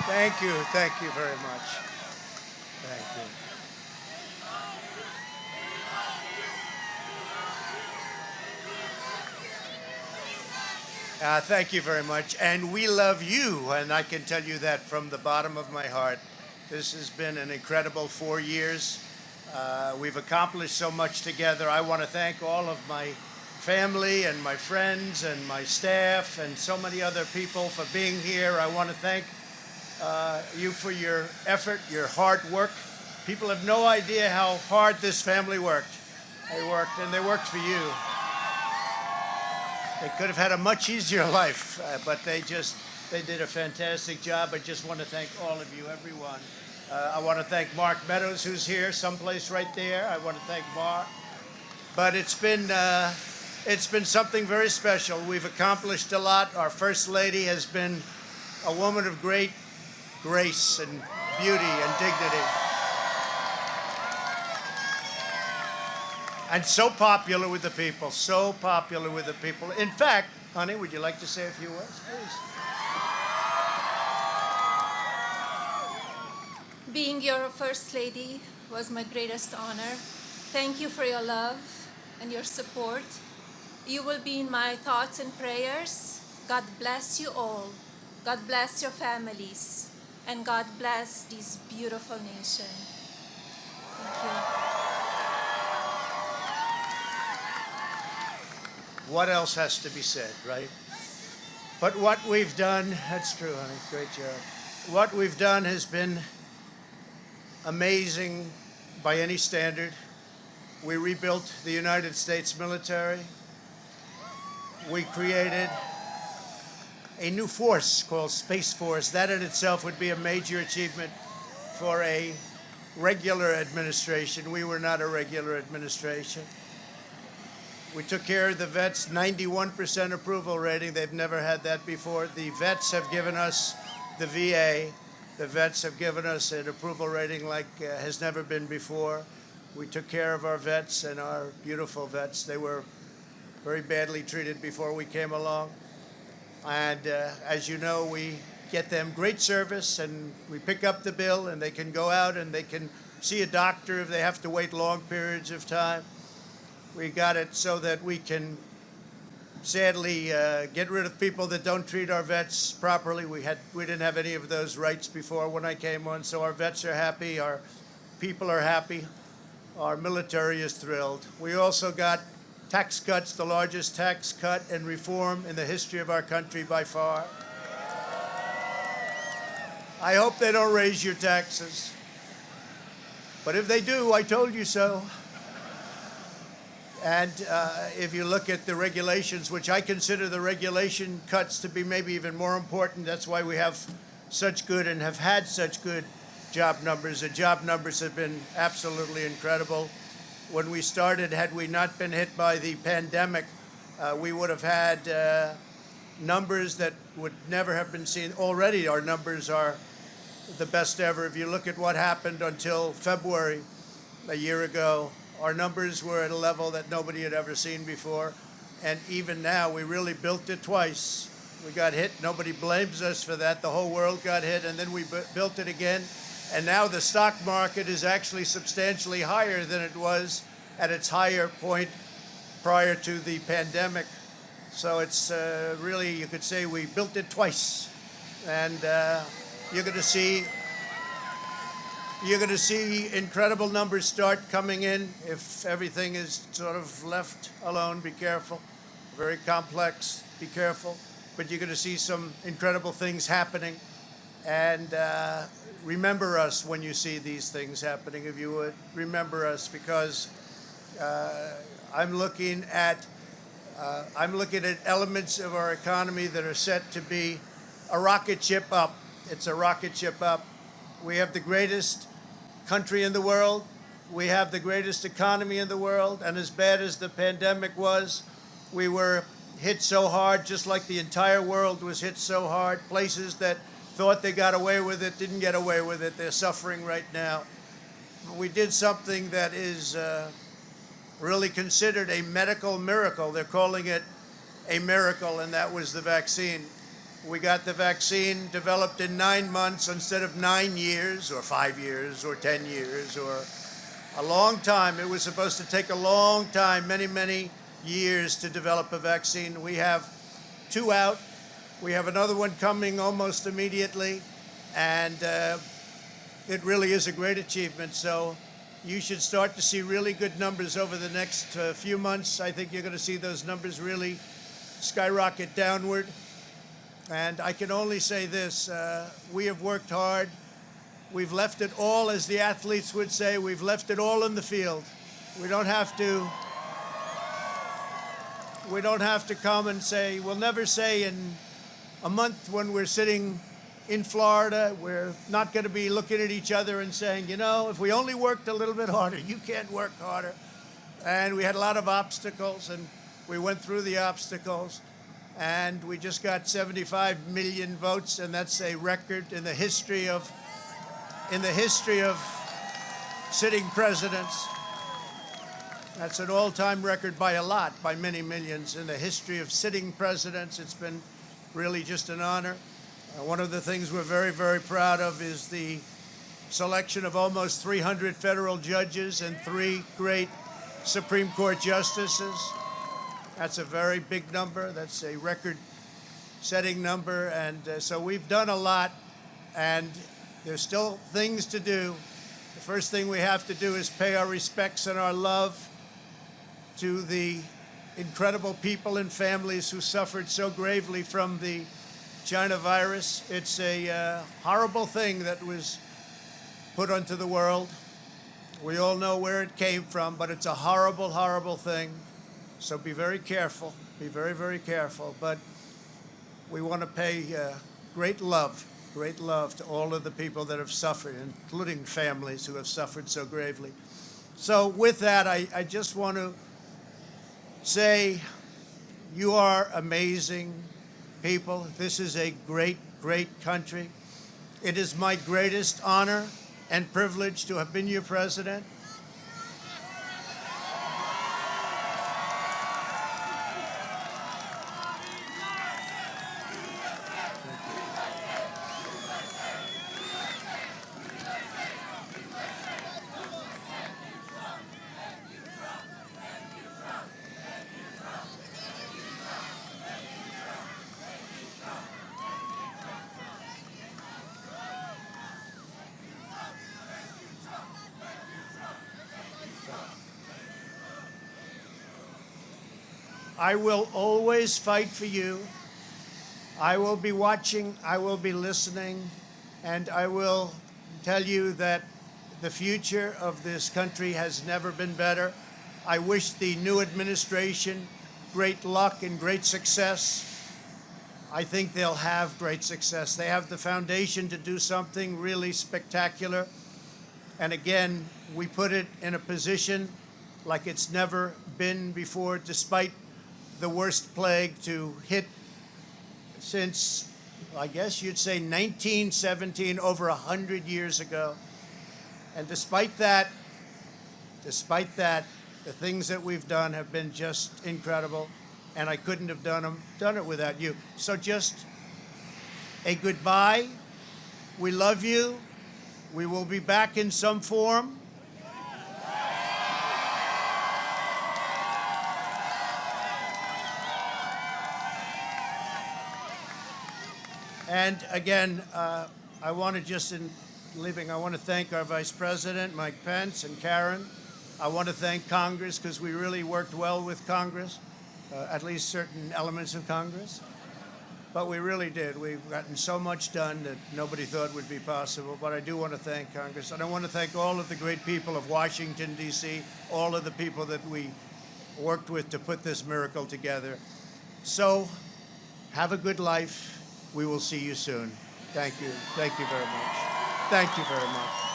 Thank you. Thank you very much. Thank you. Thank you very much. And we love you, and I can tell you that from the bottom of my heart. This has been an incredible 4 years. We've accomplished so much together. I want to thank all of my family and my friends and my staff and so many other people for being here. I want to thank you for your effort, your hard work. People have no idea how hard this family worked. They worked, and they worked for you. They could have had a much easier life, but they did a fantastic job. I just want to thank all of you, everyone. I want to thank Mark Meadows, who's here, someplace right there. I want to thank Mark. But it's been something very special. We've accomplished a lot. Our First Lady has been a woman of great grace and beauty and dignity. And so popular with the people, so popular with the people. In fact, honey, would you like to say a few words, please? Being your First Lady was my greatest honor. Thank you for your love and your support. You will be in my thoughts and prayers. God bless you all. God bless your families. And God bless this beautiful nation. Thank you. What else has to be said, right? But what we've done, that's true, honey, great job. What we've done has been amazing by any standard. We rebuilt the United States military. We created a new force called Space Force. That in itself would be a major achievement for a regular administration. We were not a regular administration. We took care of the vets, 91% approval rating. They've never had that before. The vets have given us, the VA, the vets have given us an approval rating like has never been before. We took care of our vets and our beautiful vets. They were very badly treated before we came along. And as you know, we get them great service, and we pick up the bill, and they can go out and they can see a doctor if they have to wait long periods of time. We got it so that we can sadly get rid of people that don't treat our vets properly. We didn't have any of those rights before when I came on, so our vets are happy, our people are happy, our military is thrilled. We also got tax cuts, the largest tax cut and reform in the history of our country by far. I hope they don't raise your taxes, but if they do, I told you so. And if you look at the regulations, which I consider the regulation cuts to be maybe even more important, that's why we have such good and have had such good job numbers. The job numbers have been absolutely incredible. When we started, had we not been hit by the pandemic, we would have had numbers that would never have been seen. Already our numbers are the best ever. If you look at what happened until February a year ago, our numbers were at a level that nobody had ever seen before. And even now, we really built it twice. We got hit. Nobody blames us for that. The whole world got hit, and then we built it again. And now the stock market is actually substantially higher than it was at its higher point prior to the pandemic. So it's really, you could say we built it twice. And you're going to see incredible numbers start coming in if everything is sort of left alone. Be careful. Very complex. Be careful. But you're going to see some incredible things happening. And remember us when you see these things happening, if you would. Remember us, because I'm looking at elements of our economy that are set to be a rocket ship up. It's a rocket ship up. We have the greatest country in the world. We have the greatest economy in the world. And as bad as the pandemic was, we were hit so hard, just like the entire world was hit so hard. Places that thought they got away with it didn't get away with it. They're suffering right now. We did something that is really considered a medical miracle. They're calling it a miracle, and that was the vaccine. We got the vaccine developed in 9 months instead of 9 years or 5 years or 10 years or a long time. It was supposed to take a long time, many, many years to develop a vaccine. We have 2 out. We have another one coming almost immediately. And it really is a great achievement. So you should start to see really good numbers over the next few months. I think you're going to see those numbers really skyrocket downward. And I can only say this, we have worked hard. We've left it all, as the athletes would say, we've left it all in the field. We don't have to come and say, we'll never say in a month when we're sitting in Florida, we're not going to be looking at each other and saying, you know, if we only worked a little bit harder, you can't work harder. And we had a lot of obstacles, and we went through the obstacles. And we just got 75 million votes, and that's a record in the history of sitting presidents. That's an all-time record by a lot, by many millions. In the history of sitting presidents, it's been really just an honor. One of the things we're very, very proud of is the selection of almost 300 federal judges and 3 great Supreme Court justices. That's a very big number. That's a record-setting number. And so we've done a lot, and there's still things to do. The first thing we have to do is pay our respects and our love to the incredible people and families who suffered so gravely from the China virus. It's a horrible thing that was put onto the world. We all know where it came from, but it's a horrible, horrible thing. So be very careful, be very, very careful. But we want to pay great love to all of the people that have suffered, including families who have suffered so gravely. So with that, I just want to say you are amazing people. This is a great, great country. It is my greatest honor and privilege to have been your president. I will always fight for you. I will be watching, I will be listening, and I will tell you that the future of this country has never been better. I wish the new administration great luck and great success. I think they'll have great success. They have the foundation to do something really spectacular. And again, we put it in a position like it's never been before, despite the worst plague to hit since, I guess you'd say 1917, over 100 years ago. And despite that, the things that we've done have been just incredible, and I couldn't have done it without you. So just a goodbye. We love you. We will be back in some form. And again, I want to just, in leaving, I want to thank our Vice President, Mike Pence, and Karen. I want to thank Congress, because we really worked well with Congress, at least certain elements of Congress. But we really did. We've gotten so much done that nobody thought would be possible. But I do want to thank Congress. And I want to thank all of the great people of Washington, D.C., all of the people that we worked with to put this miracle together. So have a good life. We will see you soon. Thank you. Thank you very much. Thank you very much.